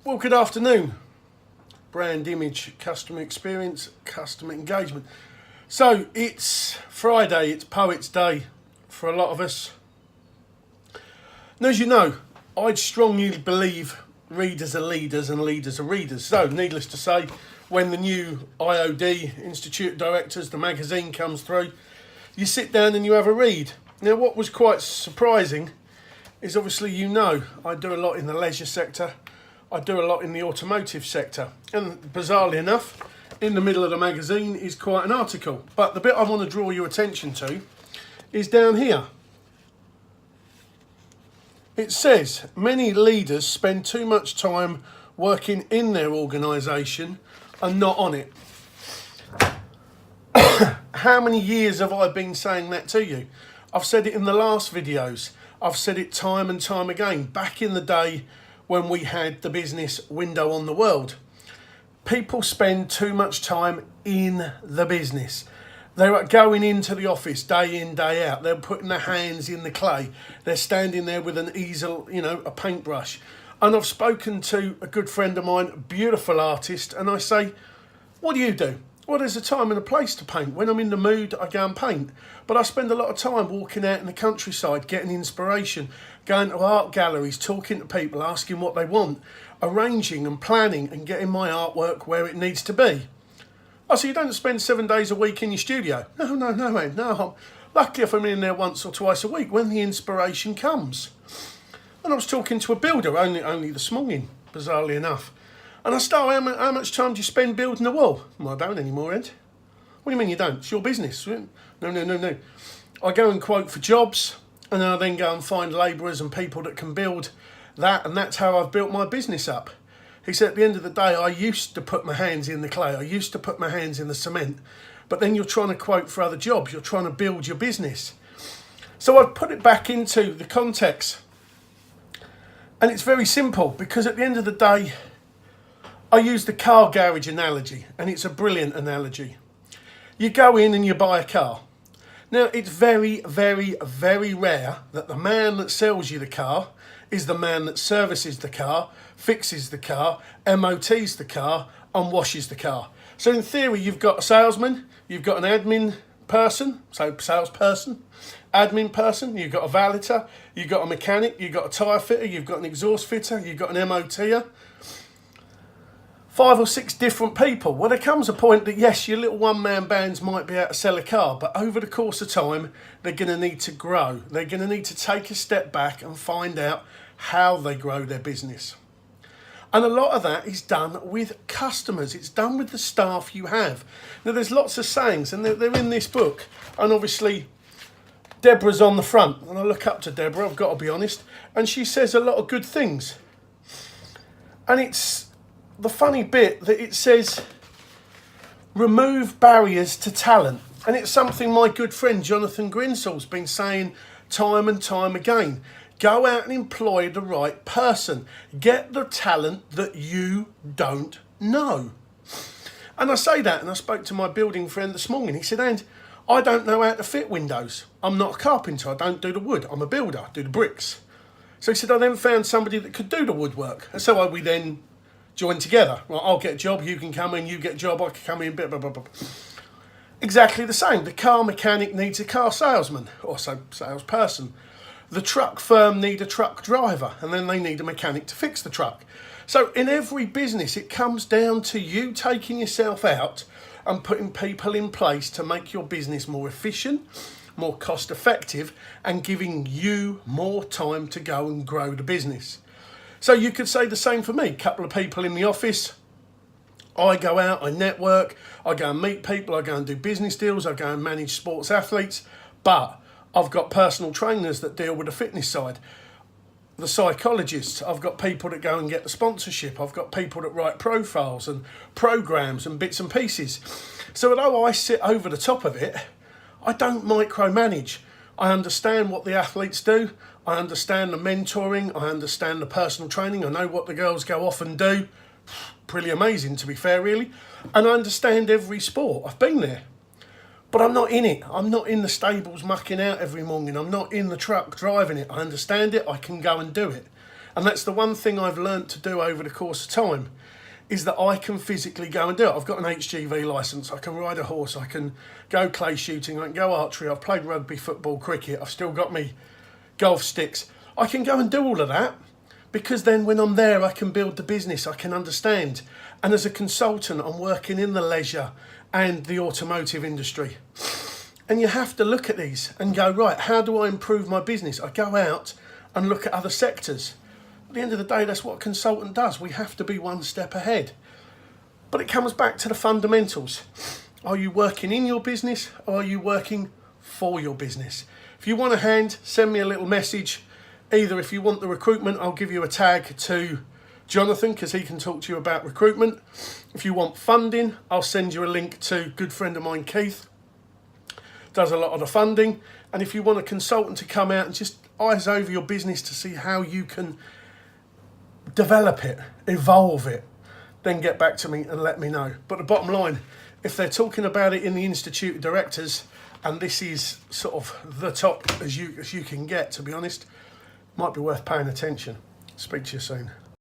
Well, good afternoon. Brand image, customer experience, customer engagement. So it's Friday, it's Poets' Day for a lot of us. And as you know, I'd strongly believe readers are leaders and leaders are readers. So, needless to say, when the new IOD, Institute of Directors, the magazine comes through, you sit down and you have a read. Now, what was quite surprising is obviously, I do a lot in the leisure sector. I do a lot in the automotive sector. And bizarrely enough, in the middle of the magazine is quite an article. But the bit I want to draw your attention to is down here. It says, many leaders spend too much time working in their organisation and not on it. How many years have I been saying that to you? I've said it in the last videos. I've said it time and time again. Back in the day when we had the business Window on the World. People spend too much time in the business. They're going into the office day in, day out. They're putting their hands in the clay. They're standing there with an easel, a paintbrush. And I've spoken to a good friend of mine, a beautiful artist, and I say, what do you do? Well, there's a time and a place to paint. When I'm in the mood, I go and paint. But I spend a lot of time walking out in the countryside, getting inspiration, going to art galleries, talking to people, asking what they want, arranging and planning and getting my artwork where it needs to be. Oh, so you don't spend 7 days a week in your studio? No, man, no. Luckily, if I'm in there once or twice a week when the inspiration comes. And I was talking to a builder only this morning, bizarrely enough. And I started, how much time do you spend building a wall? Well, I don't anymore, Ed. What do you mean you don't? It's your business. No. I go and quote for jobs, and I then go and find labourers and people that can build that, and that's how I've built my business up. He said, at the end of the day, I used to put my hands in the clay. I used to put my hands in the cement. But then you're trying to quote for other jobs. You're trying to build your business. So I've put it back into the context. And it's very simple, because at the end of the day, I use the car garage analogy, and it's a brilliant analogy. You go in and you buy a car. Now, it's very, very, very rare that the man that sells you the car is the man that services the car, fixes the car, MOTs the car, and washes the car. So in theory, you've got a salesman, you've got an admin person, so salesperson, admin person, you've got a valeter, you've got a mechanic, you've got a tyre fitter, you've got an exhaust fitter, you've got an MOTer. 5 or 6 different people. Well, there comes a point that, yes, your little one-man bands might be able to sell a car, but over the course of time, they're going to need to grow. They're going to need to take a step back and find out how they grow their business. And a lot of that is done with customers. It's done with the staff you have. Now, there's lots of sayings, and they're in this book. And obviously, Deborah's on the front. And I look up to Deborah, I've got to be honest. And she says a lot of good things. And it's the funny bit that it says, remove barriers to talent. And it's something my good friend Jonathan Grinsell's been saying time and time again. Go out and employ the right person. Get the talent that you don't know. And I say that, and I spoke to my building friend this morning. He said, and I don't know how to fit windows. I'm not a carpenter. I don't do the wood. I'm a builder. I do the bricks. So he said, I then found somebody that could do the woodwork. And so we then join together. Well, I'll get a job, you can come in, you get a job, I can come in, blah, blah, blah, blah. Exactly the same. The car mechanic needs a car salesman, or salesperson. The truck firm need a truck driver, and then they need a mechanic to fix the truck. So in every business, it comes down to you taking yourself out and putting people in place to make your business more efficient, more cost effective, and giving you more time to go and grow the business. So you could say the same for me. A couple of people in the office. I go out, I network, I go and meet people, I go and do business deals, I go and manage sports athletes. But I've got personal trainers that deal with the fitness side. The psychologists, I've got people that go and get the sponsorship. I've got people that write profiles and programs and bits and pieces. So although I sit over the top of it, I don't micromanage. I understand what the athletes do. I understand the mentoring. I understand the personal training. I know what the girls go off and do. Pretty amazing, to be fair, really. And I understand every sport. I've been there. But I'm not in it. I'm not in the stables mucking out every morning. I'm not in the truck driving it. I understand it. I can go and do it. And that's the one thing I've learnt to do over the course of time, is that I can physically go and do it. I've got an HGV licence, I can ride a horse, I can go clay shooting, I can go archery, I've played rugby, football, cricket, I've still got me golf sticks. I can go and do all of that, because then when I'm there I can build the business, I can understand. And as a consultant I'm working in the leisure and the automotive industry. And you have to look at these and go, right, how do I improve my business? I go out and look at other sectors. At the end of the day, that's what a consultant does. We have to be one step ahead. But it comes back to the fundamentals. Are you working in your business, or are you working for your business? If you want a hand, send me a little message. Either if you want the recruitment, I'll give you a tag to Jonathan, because he can talk to you about recruitment. If you want funding, I'll send you a link to a good friend of mine, Keith. Does a lot of the funding. And if you want a consultant to come out and just eyes over your business to see how you can develop it, evolve it, then get back to me and let me know. But the bottom line, if they're talking about it in the Institute of Directors, and this is sort of the top as you can get, to be honest, might be worth paying attention. Speak to you soon.